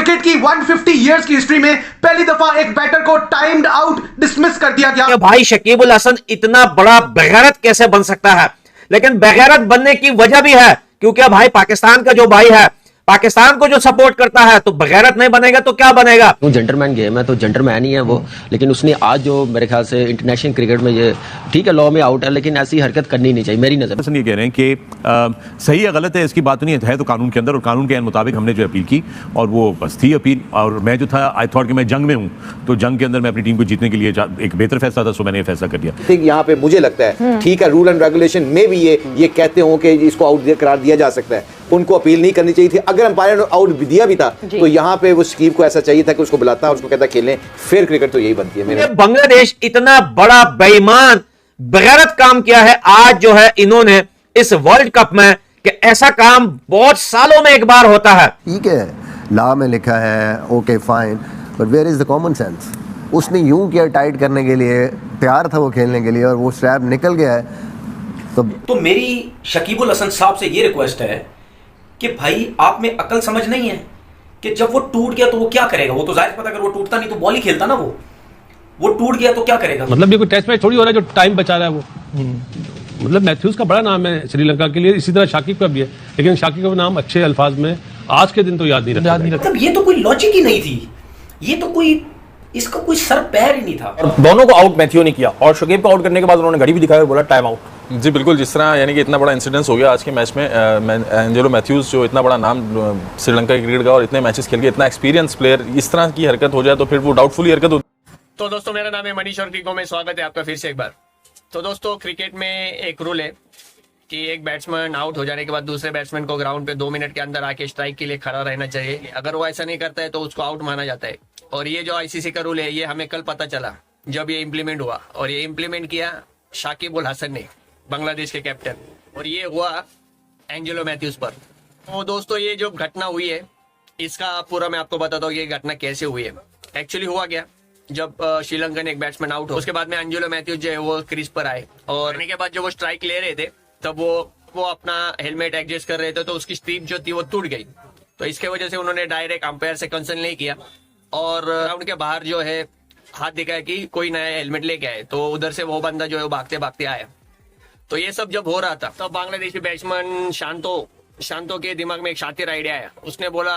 Cricket की 150 years की history में पहली दफा एक बैटर को टाइम्ड आउट डिसमिस कर दिया गया। भाई शकीब अल हसन इतना बड़ा बेगैरत कैसे बन सकता है? लेकिन बेगैरत बनने की वजह भी है, क्योंकि भाई पाकिस्तान का जो भाई है, पाकिस्तान को जो सपोर्ट करता है, तो बेगैरत नहीं बनेगा तो क्या बनेगा? वो जेंटलमैन गेम है, तो जेंटलमैन ही है वो। लेकिन उसने आज जो मेरे ख्याल से इंटरनेशनल क्रिकेट में ये ठीक है, लॉ में आउट है, लेकिन ऐसी हरकत करनी नहीं चाहिए मेरी नजर में। ये कह रहे हैं कि सही है गलत है इसकी बात नहीं है तो कानून के अंदर, और कानून के मुताबिक हमने जो अपील की और वो बस थी अपील। और मैं जो था आई थॉट कि मैं जंग में हूँ, तो जंग के अंदर मैं अपनी टीम को जीतने के लिए एक बेहतर फैसला था, सो मैंने ये फैसला कर दिया। यहाँ पे मुझे लगता है ठीक है, रूल एंड रेगुलेशन में भी ये कहते हो कि इसको आउट करार दिया जा सकता है, उनको अपील नहीं करनी चाहिए थी। अगर अंपायर ने आउट दिया भी था तो यहाँ पे वो शकीब को ऐसा चाहिए था कि उसको बुलाता और उसको कहता खेलें, फिर क्रिकेट तो यही बनती है। मेरे बांग्लादेश इतना बड़ा बेईमान बेगैरत काम किया है आज जो है इन्होंने इस वर्ल्ड कप में, कि ऐसा काम बहुत सालों में एक बार होता है। ठीक है, लॉ में लिखा है, okay fine, but where is the common sense? उसने यूं किया टाइट करने के लिए, तैयार था वो खेलने के लिए, और वो स्ट्रैप निकल गया है। तो मेरी शकीब अल हसन साहब से ये रिक्वेस्ट है कि भाई आप में अकल समझ नहीं है कि जब वो टूट गया तो वो क्या करेगा? वो तो जाहिर पता, अगर वो टूटता नहीं तो बॉल ही खेलता ना। वो टूट गया तो क्या करेगा? मतलब ये कोई टेस्ट मैच थोड़ी हो रहा है जो टाइम बचा रहा है वो। मतलब मैथ्यूज का बड़ा नाम है श्रीलंका के लिए, इसी तरह शाकिब का भी है, लेकिन शाकिब का नाम अच्छे अल्फाज में आज के दिन तो याद नहीं रखता। मतलब ये तो कोई लॉजिक ही नहीं थी, ये तो कोई इसका कोई सर पैर ही नहीं था। और दोनों को आउट मैथ्यू ने किया, और शकीब को आउट करने के बाद उन्होंने घड़ी भी दिखाई और बोला टाइम आउट। जी बिल्कुल, जिस तरह यानी कि इतना बड़ा इंसिडेंस हो गया आज के मैच में, एंजेलो मैथ्यूज जो इतना बड़ा नाम श्रीलंका क्रिकेट का और इतने मैचेस खेल के इतना एक्सपीरियंस प्लेयर, इस तरह की हरकत हो जाए तो फिर वो डाउटफुल हरकत होती। तो दोस्तों मेरा नाम है मनीष और क्रिको में स्वागत है आपका फिर से एक बार। तो दोस्तों क्रिकेट में एक रूल है कि एक बैट्समैन आउट हो जाने के बाद दूसरे बैट्समैन को ग्राउंड पे 2 मिनट के अंदर आके स्ट्राइक के लिए खड़ा रहना चाहिए। अगर वो ऐसा नहीं करता है तो उसको आउट माना जाता है। और ये जो आईसीसी का रूल है ये हमें कल पता चला जब ये इम्प्लीमेंट हुआ, और ये इम्प्लीमेंट किया शाकिब अल हसन ने, बांग्लादेश के कैप्टन, और ये हुआ एंजेलो मैथ्यूज पर। तो दोस्तों ये जो घटना हुई है इसका पूरा मैं आपको बताता हूँ कि ये घटना कैसे हुई है। एक्चुअली हुआ क्या, जब श्रीलंका ने एक बैट्समैन आउट हो, उसके बाद में एंजेलो मैथ्यूज जो है वो क्रीज पर आए, और आने के बाद जब वो स्ट्राइक ले रहे थे तब वो अपना हेलमेट एडजस्ट कर रहे थे, तो उसकी स्ट्रिप जो थी वो टूट गई। तो इसके वजह से उन्होंने डायरेक्ट अंपायर से कंसल्ट नहीं किया और ग्राउंड के बाहर जो है हाथ दिखाया कि कोई नया हेलमेट लेके आए, तो उधर से वो बंदा जो है भागते भागते आया। तो ये सब जब हो रहा था तब बांग्लादेशी बैट्समैन शांतो के दिमाग में एक शातिर आइडिया आया। उसने बोला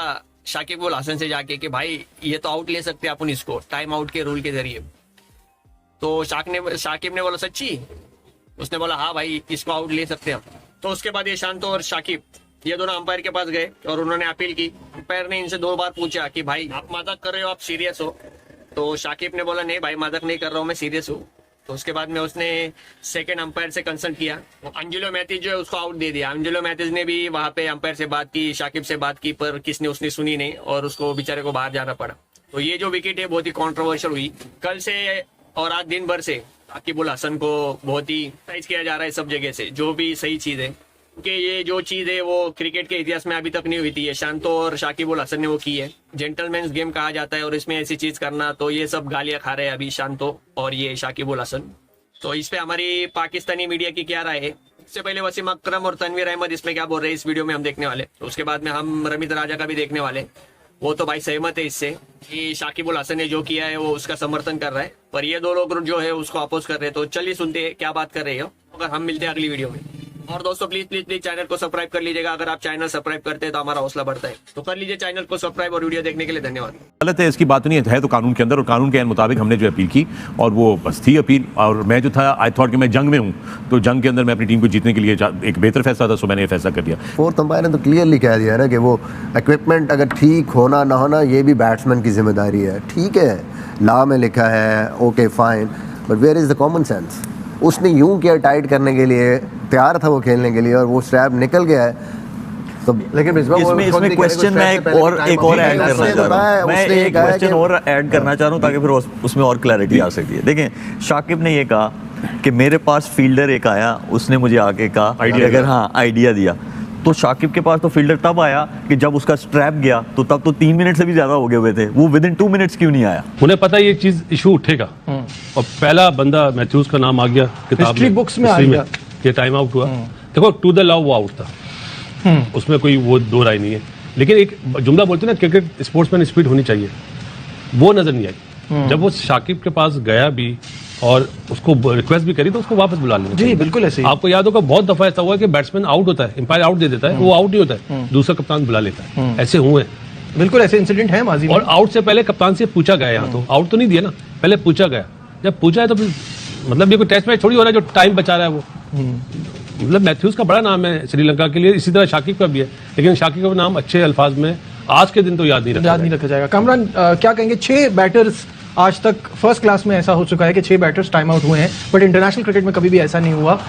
शाकिब अल हसन से जाके कि भाई ये तो आउट ले सकते हैं अपन इसको टाइम आउट के रूल के जरिए। तो शाकिब ने बोला सच्ची? उसने बोला हाँ भाई इसको आउट ले सकते हैं हम। तो उसके बाद ये शांतो और शाकिब ये दोनों अंपायर के पास गए और उन्होंने अपील की। अंपायर ने इनसे 2 बार पूछा कि भाई आप मजाक कर रहे हो, आप सीरियस हो? तो शाकिब ने बोला नहीं भाई मजाक नहीं कर रहा हूँ, मैं सीरियस हूँ। तो उसके बाद में उसने सेकंड अंपायर से कंसल्ट किया, एंजेलो मैथ्यूज जो है उसको आउट दे दिया। एंजेलो मैथ्यूज ने भी वहां पे अंपायर से बात की, शाकिब से बात की, पर उसने सुनी नहीं और उसको बेचारे को बाहर जाना पड़ा। तो ये जो विकेट है बहुत ही कॉन्ट्रोवर्शियल हुई कल से, और आज दिन भर से शाकिब अल हसन को बहुत ही प्राइज किया जा रहा है सब जगह से, जो भी सही चीज है, क्योंकि ये जो चीज है वो क्रिकेट के इतिहास में अभी तक नहीं हुई थी। ये शांतो और शाकिब अल हसन ने वो की है, जेंटलमैन्स गेम कहा जाता है, और इसमें ऐसी चीज करना, तो ये सब गालियां खा रहे हैं अभी शांतो और ये शाकिब अल हसन। तो इस पे हमारी पाकिस्तानी मीडिया की क्या राय है? इससे पहले वसीम अकरम और तनवीर अहमद इसमें क्या बोल रहे हैं इस वीडियो में हम देखने वाले। तो उसके बाद में हम रमित राजा का भी देखने वाले। वो तो भाई सहमत है इससे कि शाकिब अल हसन ने जो किया है वो उसका समर्थन कर रहा है, पर ये 2 लोग जो है उसको अपोज कर रहे हैं। तो चलिए सुनते हैं क्या बात कर रहे हो, अगर हम मिलते हैं अगली वीडियो में। और दोस्तों प्लीज चैनल को सब्सक्राइब कर लीजिएगा। अगर आप चैनल सब्सक्राइब करते हैं तो हमारा हौसला बढ़ता है। तो कर लीजिए चैनल को सब्सक्राइब, और वीडियो देखने के लिए धन्यवाद। गलत है इसकी बात नहीं है तो कानून के अंदर, और कानून के मुताबिक हमने जो अपील की और वो बस थी अपील। और मैं जो था आई थॉट कि मैं जंग में हूँ, तो जंग के अंदर मैं अपनी टीम को जीतने के लिए एक बेहतर फैसला था, सो मैंने ये फैसला कर दिया। फोर्थ अंपायर ने तो क्लियरली कह दिया ना कि वो इक्विपमेंट अगर ठीक होना ना होना ये भी बैट्समैन की जिम्मेदारी है। ठीक है, लॉ में लिखा है, okay fine, but where is the common sense? उसने यूं किया टाइट करने के लिए, तैयार था वो खेलने के लिए, और वो स्ट्रैप निकल गया है। तो लेकिन इसमें क्वेश्चन मैं एक और ऐड करना चाह रहा हूँ। मैं एक क्वेश्चन और ऐड करना चाह रहा हूँ ताकि फिर उसमें और क्लैरिटी आ सकती है। देखें, शाकिब ने ये कहा कि मेरे पास फील्डर एक आया, उसने मुझे आके कहा अगर आइडिया दिया, तो शाकिब के पास तो फील्डर तब आया कि जब उसका स्ट्रैप गया, तो तब तो 3 मिनट से भी ज्यादा हो गए हुए थे, वो विदिन 2 मिनट्स क्यों नहीं आया? उन्हें पता ये चीज इशू उठेगा, और पहला बंदा मैथ्यूज का नाम आ गया किताब में, बुक्स में आ गया, ये टाइम आउट हुआ। देखो टू द लॉ वो आउट था, उसमें कोई वो 2 राय नहीं है। लेकिन एक जुमला बोलते हैं ना, क्रिकेट स्पोर्ट्समैन स्पिरिट होनी चाहिए, वो नजर नहीं आई। जब वो शाकिब के पास गया भी और उसको रिक्वेस्ट भी करी तो उसको वापस बुला लेना। जी बिल्कुल ऐसे ही। आपको याद होगा बहुत दफा ऐसा हुआ है कि बैट्समैन आउट होता है, एम्पायर आउट दे देता है, वो आउट नहीं होता है, दूसरा कप्तान बुला लेता है, ऐसे हुए। बिल्कुल ऐसे इंसिडेंट है माजी में। और आउट से पहले कप्तान से पूछा गया, यहाँ तो आउट तो नहीं दिया ना, पहले पूछा गया। जब पूछा है तो फिर मतलब ये कोई टेस्ट मैच थोड़ी हो रहा है जो टाइम बचा रहा है वो। मतलब मैथ्यूज का बड़ा नाम है श्रीलंका के लिए, इसी तरह शाकिब का भी है, लेकिन शाकिब का नाम अच्छे अल्फाज में आज के दिन तो याद नहीं रखा जाएगा। कामरान क्या कहेंगे, 6 बैटर्स आज तक फर्स्ट क्लास में ऐसा हो चुका है कि 6 बैटर्स टाइम आउट हुए हैं, बट इंटरनेशनल क्रिकेट में कभी भी ऐसा नहीं हुआ।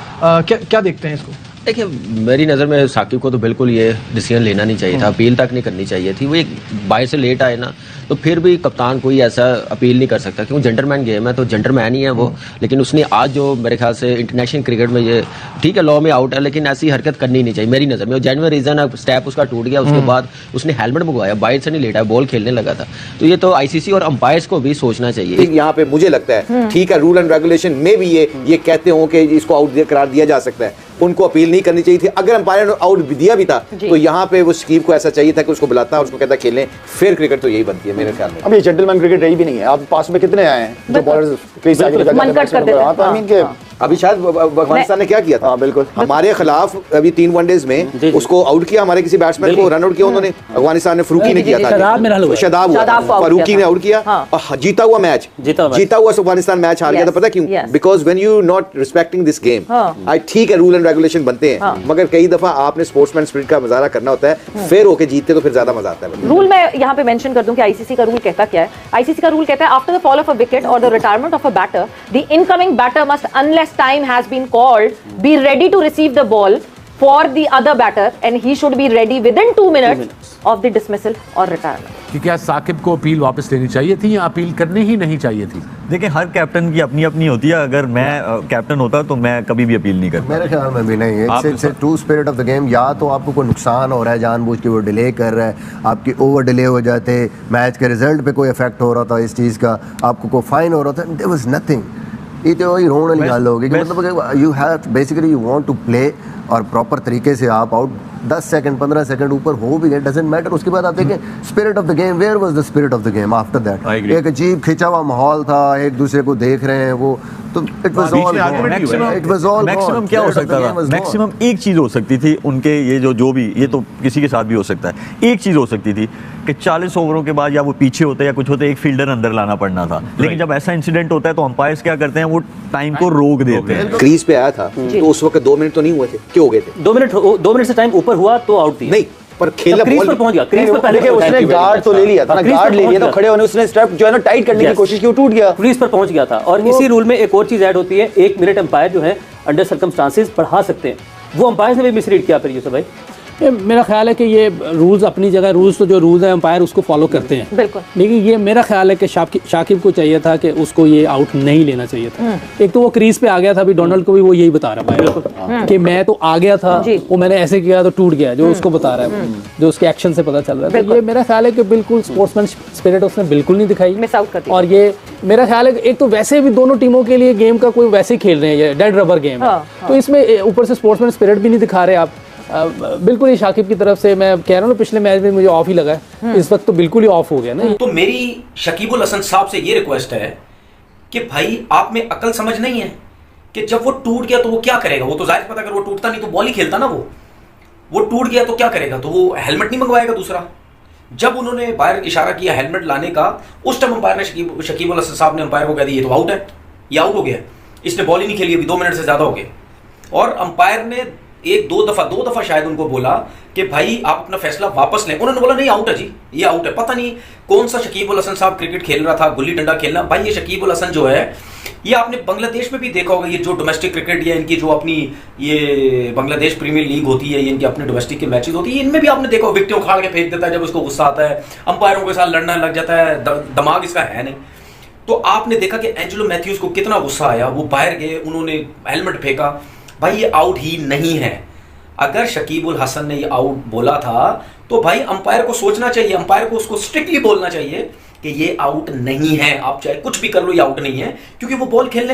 क्या देखते हैं इसको? देखिए, मेरी नज़र में साकिब को तो बिल्कुल ये डिसीजन लेना नहीं चाहिए था, अपील तक नहीं करनी चाहिए थी। वो एक बाहर से लेट आए ना, तो फिर भी कप्तान कोई ऐसा अपील नहीं कर सकता, क्योंकि जेंटलमैन गेम है तो जेंटलमैन ही है वो। लेकिन उसने आज जो मेरे ख्याल से इंटरनेशनल क्रिकेट में ये ठीक है लॉ में आउट है, लेकिन ऐसी हरकत करनी नहीं चाहिए मेरी नज़र में। जेन्युइन रीज़न है, स्टेप उसका टूट गया, उसके बाद उसने हेलमेट मंगवाया, बाहर से नहीं लेटा, बॉल खेलने लगा था। तो ये तो आईसीसी और अंपायर्स को भी सोचना चाहिए। यहाँ पे मुझे लगता है ठीक है, रूल एंड रेगुलेशन में भी ये कहते हो कि इसको आउट करार दिया जा सकता है, उनको अपील नहीं करनी चाहिए थी। अगर अंपायर ने आउट दिया भी था तो यहाँ पे वो शकीब को ऐसा चाहिए था कि उसको बुलाता और उसको कहता खेलें। फिर क्रिकेट तो यही बनती है मेरे ख्याल में। अब ये जेंटलमैन क्रिकेट रही भी नहीं है। आप पास में कितने आए हैं जो बॉलर्स क्रीज से आगे निकल जाते हैं। अभी शायद अफगानिस्तान ने क्या किया था, बिल्कुल हमारे खिलाफ अभी 3 वनडेज में उसको आउट किया, हमारे किसी बैट्समैन को रन आउट किया उन्होंने। अफगानिस्तान ने फरूकी ने किया था, शादाब फरूकी ने आउट किया और जीता हुआ मैच, जीता हुआ अफगानिस्तान मैच हार गया था। पता क्यों? Because when you not respecting this game. आई ठीक है, रूल एंड रेगुलेशन बनते हैं, मगर कई दफा आपने स्पोर्ट्समैन स्पिरिट का मुजाहरा करना होता है, फिर होके जीतते तो फिर ज्यादा मजा आता है। रूल मैं यहाँ पे मेंशन कर दूं कि आईसीसी का रूल कहता क्या है। आईसीसी का रूल कहता है after the fall of a wicket or the retirement of a batter, the incoming batter must unless time has been called be ready to receive the ball for the other batter and he should be ready within 2 minutes of the dismissal or retirement। कि क्या साकिब को appeal वापस लेनी चाहिए थी या appeal करनी ही नहीं चाहिए थी? देखिए, हर कैप्टन की अपनी अपनी होती है। अगर मैं कैप्टन होता तो मैं कभी भी अपील नहीं करता। मेरे ख्याल में भी नहीं है। It's to spirit of the game. या तो आपको कोई नुकसान हो रहा है जानबूझ के, वो डिले कर रहा है, आपकी ओवर डिले हो जाते, मैच के रिजल्ट पे कोई इफेक्ट हो रहा था इस चीज़ का, आपको कोई फाइन हो रहा था, देयर वाज नथिंग। ये तो वही रोने वाली गल होगी कि मतलब you have basically you want to play और प्रॉपर तरीके से आप आउट 10 सेकंड 15 सेकंड ऊपर हो भी गए, डजंट मैटर। उसके बाद आप देखें spirit of the game, where was the spirit of the game after that? एक अजीब खिंचा हुआ माहौल था, एक दूसरे को देख रहे हैं वो, तो इट वाज ऑल मैक्सिमम क्या हो सकता था? मैक्सिमम एक चीज़ हो सकती थी उनके, ये जो भी, ये तो किसी के साथ भी हो सकता है, एक चीज़ हो सकती थी कि 40 ओवरों के बाद या वो पीछे होते या कुछ होते, एक फील्डर अंदर लाना पड़ना था। लेकिन जब ऐसा इंसिडेंट होता है तो अंपायर्स क्या करते हैं, वो टाइम को रोक देते हैं। क्रीज पे आया था तो उस वक्त 2 मिनट तो नहीं हुए थे, क्यों हो गए थे? 2 मिनट से टाइम ऊपर हुआ तो आउट दिया नहीं, पर खेला क्रीज पर पहुंच गया, क्रीज पर पहले उसने गार्ड तो ले लिया था ना, गार्ड ले लिया तो खड़े होने उसने स्टेप जो है ना टाइट करने की कोशिश की, वो टूट गया, क्रीज पर पहुंच गया था। और इसी रूल में एक और चीज ऐड होती है, 1 मिनट अंपायर जो है अंडर सर्कमस्टांसेस बढ़ा सकते हैं। वो अंपायर ने भी मिसरीड किया फिर यूसुफ भाई। मेरा ख्याल है कि ये रूल्स अपनी जगह, रूल्स तो जो रूल्स है अंपायर उसको फॉलो करते हैं, बिल्कुल। लेकिन ये मेरा ख्याल है कि शाकिब को चाहिए था कि उसको ये आउट नहीं लेना चाहिए था। एक तो वो क्रीज पे आ गया था, अभी डोनाल्ड को भी वो यही बता रहा है कि मैं तो आ गया था, वो मैंने ऐसे किया तो टूट गया, जो उसको बता रहा है, जो उसके एक्शन से पता चल रहा है। तो ये मेरा ख्याल है कि बिल्कुल स्पोर्ट्समैन स्पिरिट उसने बिल्कुल नहीं दिखाई, मिस आउट कर दिया। और ये मेरा ख्याल है कि एक तो वैसे भी दोनों टीमों के लिए गेम का कोई वैसे ही खेल रहे हैं, ये डेड रबर गेम है, तो इसमें ऊपर से स्पोर्ट्समैन स्पिरिट भी नहीं दिखा रहे आप। बिल्कुल ही शाकिब की तरफ से, मैं कह रहा हूँ पिछले मैच में मुझे ऑफ ही लगा है, इस वक्त तो बिल्कुल ही ऑफ हो गया ना। तो मेरी शकीबुल हसन साहब से ये रिक्वेस्ट है कि भाई आप में अकल समझ नहीं है कि जब वो टूट गया तो वो क्या करेगा। वो तो जाहिर पता, अगर वो टूटता नहीं तो बॉल ही खेलता ना, वो टूट गया तो क्या करेगा, तो वो हेलमेट नहीं मंगवाएगा दूसरा। जब उन्होंने बाहर इशारा किया हेलमेट लाने का, उस टाइम अंपायर ने शकीबुल हसन साहब ने अंपायर को कह दिया ये तो आउट है, ये आउट हो गया, इसने बॉल ही नहीं खेली, अभी 2 मिनट से ज्यादा हो गए। और अंपायर ने दो दफा शायद उनको बोला कि भाई आप अपना फैसला वापस लें। उन्होंने बोला नहीं आउट है जी, ये आउट है। पता नहीं कौन सा शकीबुल हसन साहब क्रिकेट खेल रहा था, गुल्ली डंडा खेलना। भाई ये शकीबुल हसन जो है, ये आपने बांग्लादेश में भी देखा होगा, ये जो डोमेस्टिक क्रिकेट या इनकी जो अपनी ये बांग्लादेश प्रीमियर लीग होती है, ये इनकी अपने डोमेस्टिक के मैचेस होती है, इनमें भी आपने देखा विकेट उखाड़ के फेंक देता है जब उसको गुस्सा आता है, अंपायरों के साथ लड़ना लग जाता है, दिमाग इसका है नहीं। तो आपने देखा कि एंजेलो मैथ्यूज को कितना गुस्सा आया, वो बाहर गए, उन्होंने हेलमेट फेंका। भाई ये आउट ही नहीं है। अगर शकीबुल हसन ने ये आउट बोला था तो भाई अंपायर को सोचना चाहिए, अंपायर को उसको स्ट्रिक्टली बोलना चाहिए कि ये आउट नहीं है, आप चाहे कुछ भी कर लो, ये आउट नहीं है, क्योंकि वो बॉल खेलने